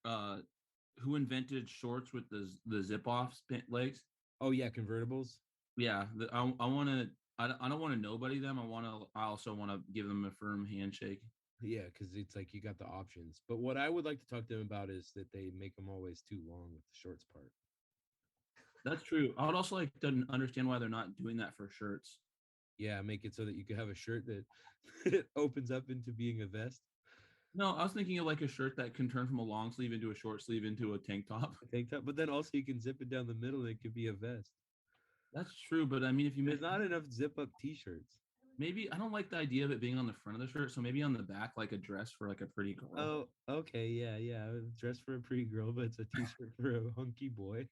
uh who invented shorts with the zip off legs? Oh yeah, convertibles. Yeah, I want to. I don't want to nobody them. I want to. I also want to give them a firm handshake. Yeah, because it's like you got the options. But what I would like to talk to them about is that they make them always too long with the shorts part. That's true. I would also like to understand why they're not doing that for shirts. Yeah, make it so that you can have a shirt that opens up into being a vest. No, I was thinking of like a shirt that can turn from a long sleeve into a short sleeve into a tank top. A tank top, but then also you can zip it down the middle and it could be a vest. That's true, but I mean, if you There's make not enough zip up t-shirts. maybe I don't like the idea of it being on the front of the shirt, so maybe on the back, like a dress for like a pretty girl. Oh, okay, yeah, yeah. Dress for a pretty girl, but it's a t-shirt for a hunky boy.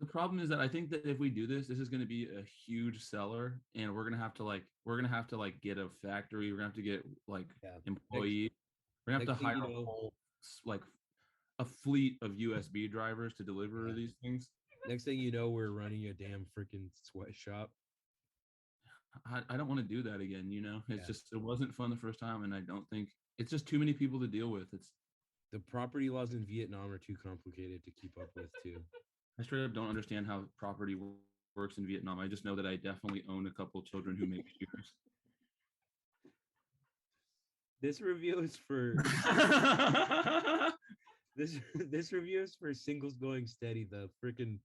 The problem is that I think that if we do this, this is going to be a huge seller, and we're gonna have to get a factory. We're gonna have to get like Yeah. employees. We're gonna have Next to thing hire you a know, whole like a fleet of USB drivers to deliver yeah. these things. Next thing you know, we're running a damn freaking sweatshop. I don't want to do that again. It's Yeah. just it wasn't fun the first time, and I don't think it's just too many people to deal with. The property laws in Vietnam are too complicated to keep up with too. I straight up don't understand how property works in Vietnam. I just know that I definitely own a couple of children who make shoes. This review is for this review is for Singles Going Steady, the freaking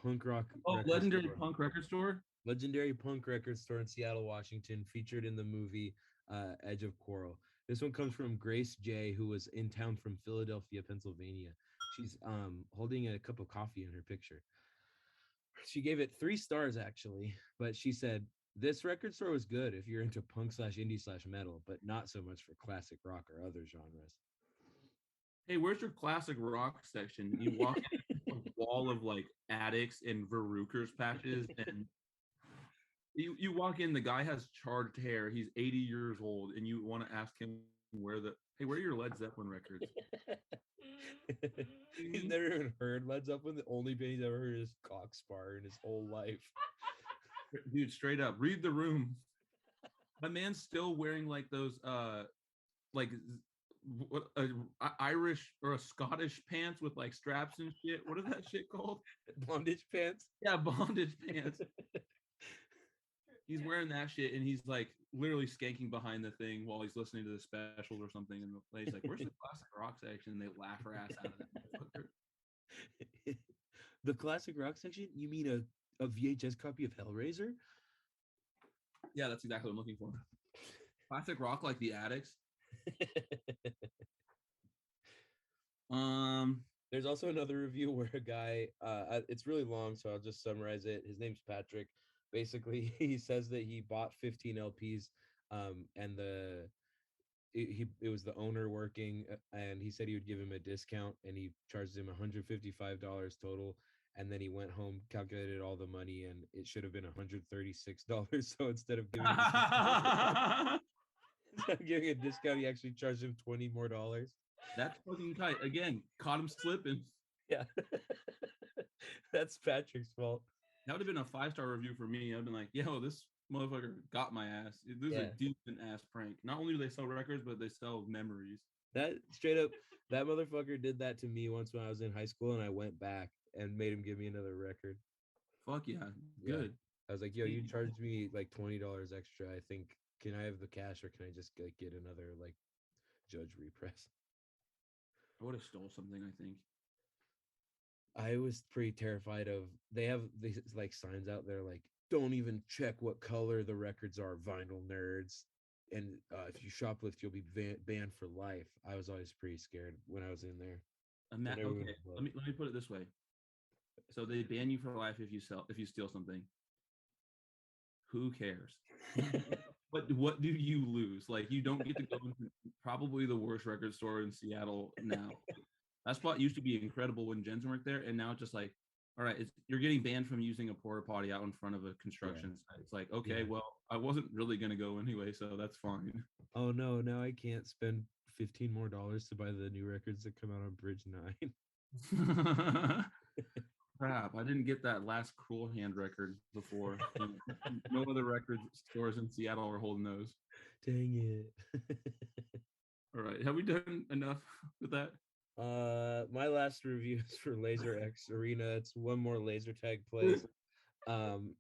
punk rock Oh, record legendary store. punk record store. Legendary punk record store in Seattle, Washington, featured in the movie Edge of Coral. This one comes from Grace J, who was in town from Philadelphia, Pennsylvania. She's holding a cup of coffee in her picture. She gave it 3 stars actually, but she said this record store was good if you're into punk slash indie slash metal, but not so much for classic rock or other genres. Hey, where's your classic rock section? You walk in a wall of like addicts and verrucers patches, and you walk in. The guy has charged hair. He's 80 years old, and you want to ask him where are your Led Zeppelin records? He's never even heard Led Zeppelin. The only band he's ever heard is Cockspar in his whole life. Dude, straight up, read the room. My man's still wearing like those like what Irish or a Scottish pants with like straps and shit. What is that shit called? Bondage pants. Yeah, bondage pants. He's wearing that shit and he's like literally skanking behind the thing while he's listening to the specials or something. And he's like, "Where's the classic rock section?" And they laugh her ass out of that. The classic rock section? You mean a VHS copy of Hellraiser? Yeah, that's exactly what I'm looking for. Classic rock like the Addicts. There's also another review where a guy, it's really long, so I'll just summarize it. His name's Patrick. Basically, he says that he bought 15 LPs, and it was the owner working, and he said he would give him a discount, and he charged him $155 total. And then he went home, calculated all the money, and it should have been $136. So instead of giving giving a discount, he actually charged him $20 more. That's fucking tight. Again, caught him slipping. Yeah. That's Patrick's fault. That would have been a 5-star review for me. I've been like, yo, this motherfucker got my ass. This is a decent ass prank. Not only do they sell records, but they sell memories. That straight up, that motherfucker did that to me once when I was in high school, and I went back and made him give me another record. Fuck yeah. Good. I was like, yo, you charged me like $20 extra. I think, can I have the cash or can I just like get another like Judge repress? I would have stole something, I think. I was pretty terrified of, they have these like signs out there like, don't even check what color the records are, vinyl nerds. And if you shoplift, you'll be banned for life. I was always pretty scared when I was in there. Okay, let me put it this way. So they ban you for life if you steal something. Who cares? But what do you lose? Like, you don't get to go into probably the worst record store in Seattle now. That spot used to be incredible when Jensen worked there, and now it's just like, all right, you're getting banned from using a porta potty out in front of a construction site. It's like, okay, well, I wasn't really going to go anyway, so that's fine. Oh no, now I can't spend $15 more to buy the new records that come out on Bridge 9. Crap, I didn't get that last Cruel Hand record before. No other record stores in Seattle are holding those. Dang it. All right, have we done enough with that? My last review is for Laser X Arena. It's one more laser tag place.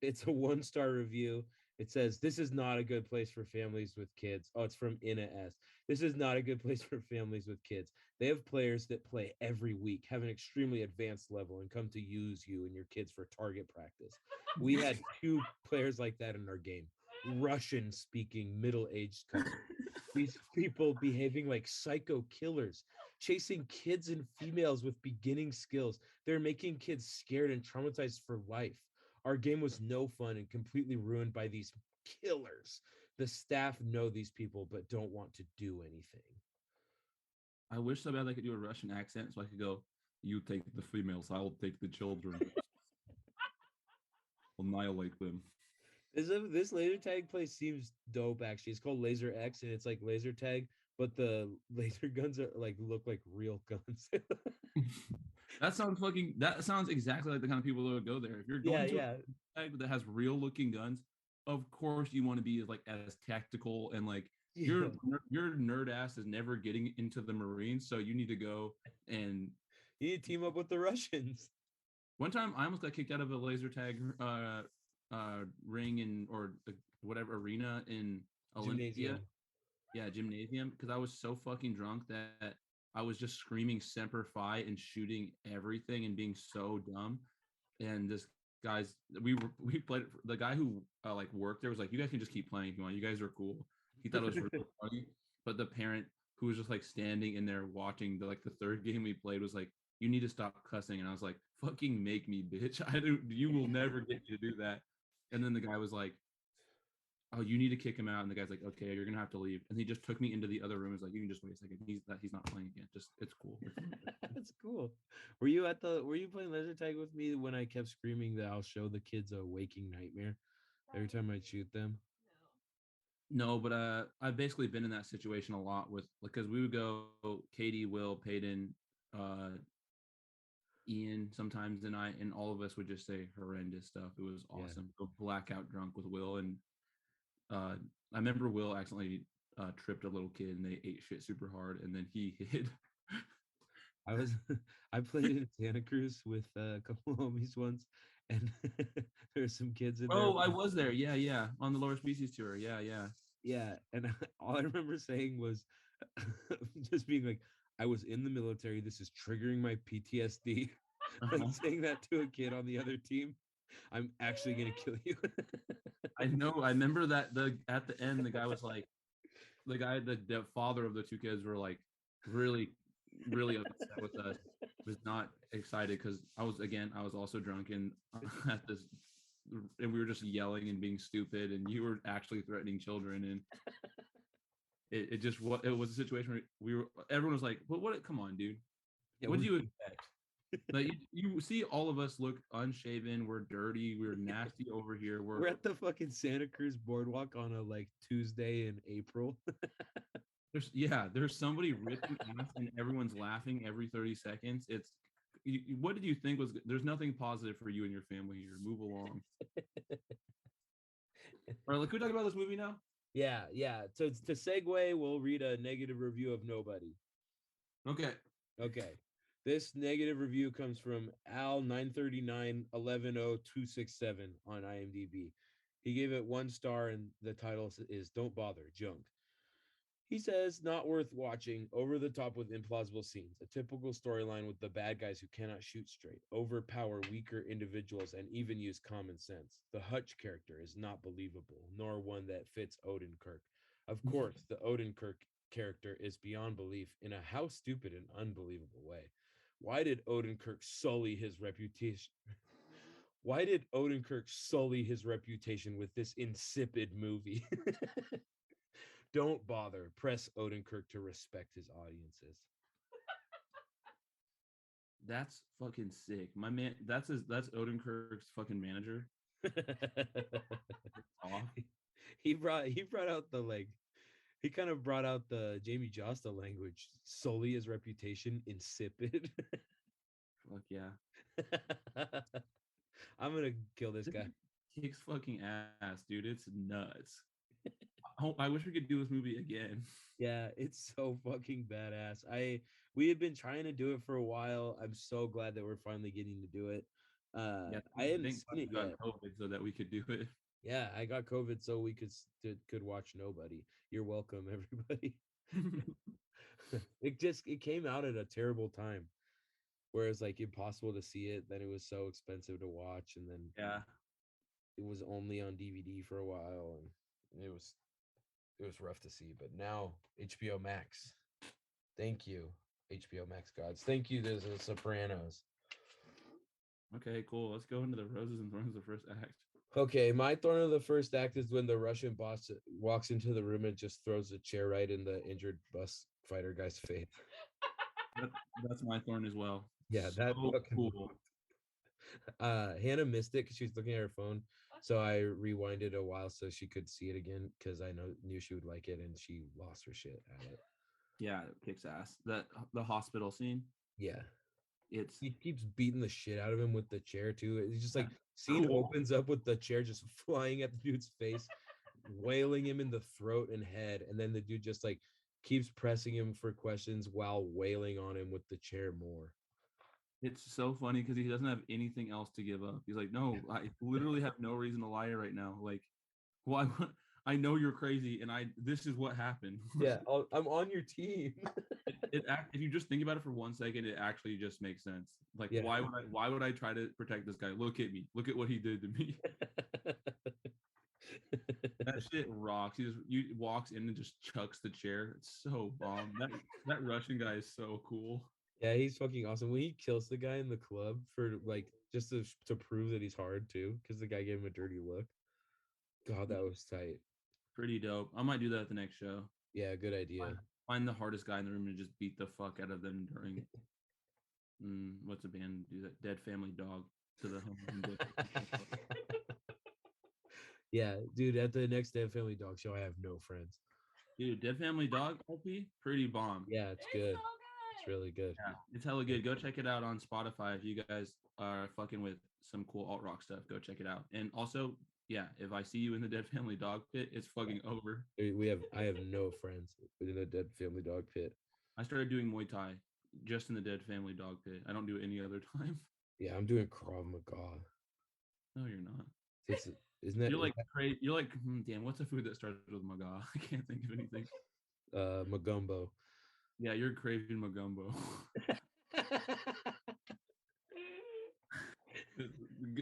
It's a 1-star review. It says, "This is not a good place for families with kids." Oh, it's from Ina S. "This is not a good place for families with kids. They have players that play every week, have an extremely advanced level, and come to use you and your kids for target practice. We had 2 players like that in our game. Russian-speaking middle-aged couples. These people behaving like psycho killers, chasing kids and females with beginning skills. They're making kids scared and traumatized for life. Our game was no fun and completely ruined by these killers. The staff know these people but don't want to do anything." I wish so bad I could do a Russian accent so I could go, "You take the females, I'll take the children. Annihilate them." This laser tag place seems dope. Actually, it's called Laser X, and it's like laser tag, but the laser guns are like look like real guns. That sounds exactly like the kind of people that would go there. If you're Yeah, going to yeah. a tag that has real looking guns, of course you want to be like as tactical and like Yeah. your nerd ass is never getting into the Marines, so you need to go. And You need to team up with the Russians. one time I almost got kicked out of a laser tag ring in or whatever arena in Olympia. Gymnasium. Yeah, gymnasium, because I was so fucking drunk that I was just screaming Semper Fi and shooting everything and being so dumb. And this guy's we played the guy who like worked there was like, "You guys can just keep playing if you want. You guys are cool." He thought it was really funny, but the parent who was just like standing in there watching the third game we played was like, "You need to stop cussing." And I was like, "Fucking make me, bitch. I don't. You will never get me to do that." And then the guy was like, "Oh, you need to kick him out." And the guy's like, "Okay, you're gonna have to leave." And he just took me into the other room. He's like, "You can just wait a second. He's not playing again. Just it's cool." That's cool. Were you playing laser tag with me when I kept screaming that I'll show the kids a waking nightmare every time I shoot them? No, but I've basically been in that situation a lot with because we would go Katie, Will, Peyton, uh, Ian sometimes, and all of us would just say horrendous stuff. It was Yeah. awesome. Go blackout drunk with Will, and I remember Will accidentally tripped a little kid, and they ate shit super hard, and then he hid. I was I played in Santa Cruz with a couple of homies once, and there's some kids in there. Oh, I was there. Yeah, yeah, on the Lower Species tour. Yeah, yeah. Yeah, and all I remember saying was just being like, "I was in the military. This is triggering my PTSD." Like saying that to a kid on the other team. "I'm actually gonna kill you." I know. I remember that at the end, the guy was like, the father of the 2 kids were like really, really upset with us. Was not excited because I was also drunk and at this, and we were just yelling and being stupid, and you were actually threatening children, and it was a situation where everyone was like, "Well, what? Come on, dude. Yeah, What do you expect?" Like you see all of us look unshaven, we're dirty, we're nasty over here. we're at the fucking Santa Cruz boardwalk on a like Tuesday in April. There's somebody ripping ass and everyone's laughing every 30 seconds. What did you think was there's nothing positive for you and your family here. Move along. All right, can we talk about this movie now? Yeah, yeah. So to segue, we'll read a negative review of Nobody. Okay. Okay. This negative review comes from Al 939-110267 on IMDb. He gave it 1 star, and the title is "Don't Bother, Junk." He says, "Not worth watching, over the top with implausible scenes, a typical storyline with the bad guys who cannot shoot straight, overpower weaker individuals, and even use common sense. The Hutch character is not believable, nor one that fits Odenkirk. Of course, the Odenkirk character is beyond belief in a how stupid and unbelievable way. Why did Odenkirk sully his reputation? Why did Odenkirk sully his reputation with this insipid movie? Don't bother. Press Odenkirk to respect his audiences." That's fucking sick. My man, that's Odenkirk's fucking manager. Off. He brought out the like he kind of brought out the Jamie Josta language, sully his reputation, insipid. Fuck yeah. I'm gonna kill this guy. Kicks fucking ass, dude. It's nuts. I wish we could do this movie again. Yeah, it's so fucking badass. We had been trying to do it for a while. I'm so glad that we're finally getting to do it. Yeah, I hadn't thank seen God it you got yet. COVID so that we could do it. Yeah, I got COVID so we could watch nobody. You're welcome, everybody. It came out at a terrible time where it's like impossible to see it. Then it was so expensive to watch, and then Yeah. it was only on DVD for a while, and it was rough to see. But now HBO Max, thank you, HBO Max gods, thank you to the Sopranos. Okay, cool. Let's go into the roses and thorns of the first act. Okay, my thorn of the first act is when the Russian boss walks into the room and just throws a chair right in the injured bus fighter guy's face. That's my thorn as well. Yeah, that So fucking cool. Hannah missed it because she was looking at her phone, so I rewinded a while so she could see it again because I knew she would like it, and she lost her shit at it. Yeah, it kicks ass. The hospital scene. Yeah, It's he keeps beating the shit out of him with the chair too. It's just like yeah, scene cool. opens up with the chair just flying at the dude's face, wailing him in the throat and head, and then the dude just like keeps pressing him for questions while wailing on him with the chair more. It's so funny because he doesn't have anything else to give up. He's like, no, I literally have no reason to lie right now. Like, why? I know you're crazy, and this is what happened. Yeah, I'm on your team. If you just think about it for 1 second, it actually just makes sense. Like, Yeah. why would I try to protect this guy? Look at me. Look at what he did to me. That shit rocks. He walks in and just chucks the chair. It's so bomb. That Russian guy is so cool. Yeah, he's fucking awesome. When he kills the guy in the club for like just to prove that he's hard too, because the guy gave him a dirty look. God, that was tight. Pretty dope. I might do that at the next show. Yeah, good idea. Find the hardest guy in the room and just beat the fuck out of them during what's a band do that? Dead Family Dog to the home. Yeah, dude, at the next Dead Family Dog show, I have no friends. Dude, Dead Family Dog LP, pretty bomb. Yeah, it's good. It's really good. Yeah, it's hella good. Go check it out on Spotify if you guys are fucking with some cool alt rock stuff. Go check it out. And also, yeah, if I see you in the Dead Family Dog pit, it's fucking over. I have no friends in the Dead Family Dog pit. I started doing Muay Thai just in the Dead Family Dog pit. I don't do it any other time. Yeah, I'm doing Krav Maga. No, you're not. Isn't that? You're like, damn. What's a food that starts with maga? I can't think of anything. Magumbo. Yeah, you're craving magumbo.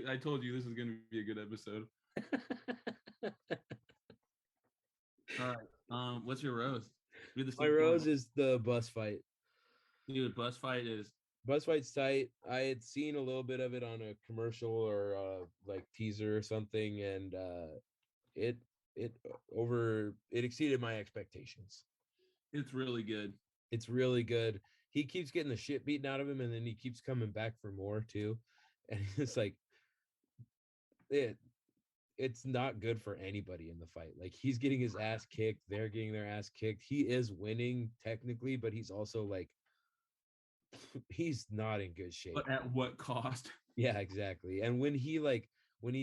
I told you this is going to be a good episode. All right. What's your rose? My rose is the bus fight. Dude, bus fight's tight. I had seen a little bit of it on a commercial or like teaser or something, and it exceeded my expectations. It's really good. It's really good. He keeps getting the shit beaten out of him, and then he keeps coming back for more too. And it's like it's not good for anybody in the fight. Like he's getting his ass kicked, they're getting their ass kicked. He is winning technically, but he's also like he's not in good shape. But at what cost? Yeah, exactly. And when he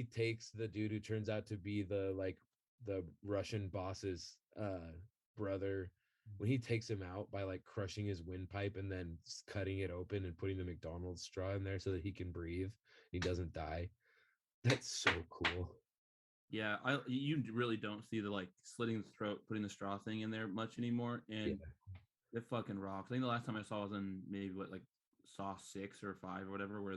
takes the dude who turns out to be the Russian boss's brother, when he takes him out by like crushing his windpipe and then cutting it open and putting the McDonald's straw in there so that he can breathe, he doesn't die. That's so cool. Yeah, you really don't see the like slitting the throat, putting the straw thing in there much anymore, and it fucking rocks. I think the last time I saw was in maybe Saw 6 or 5 or whatever, where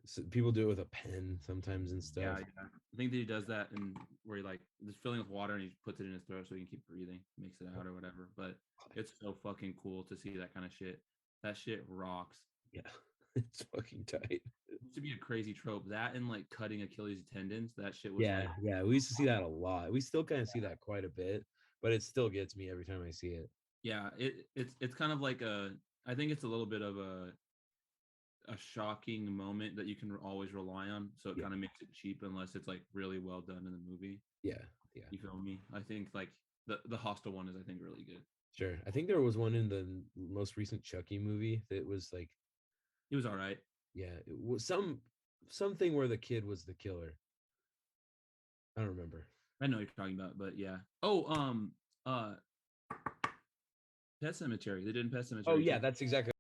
so people do it with a pen sometimes and stuff. Yeah. I think that he does that and where he like is filling with water and he puts it in his throat so he can keep breathing, makes it out or whatever. But it's so fucking cool to see that kind of shit. That shit rocks. Yeah, it's fucking tight. It used to be a crazy trope. That and like cutting Achilles tendons, that shit was yeah. We used to see that a lot. We still kind of see that quite a bit, but it still gets me every time I see it. Yeah, it's kind of like I think it's a little bit of a shocking moment that you can always rely on, so it kind of makes it cheap unless it's like really well done in the movie. Yeah You feel me? I think like the Hostel one is I think really good. Sure. I think there was one in the most recent Chucky movie that was like it was all right. Yeah, it was something where the kid was the killer. I don't remember. I know what you're talking about, but yeah. Pet Cemetery. They did in Pet Oh Cemetery. yeah, too. that's exactly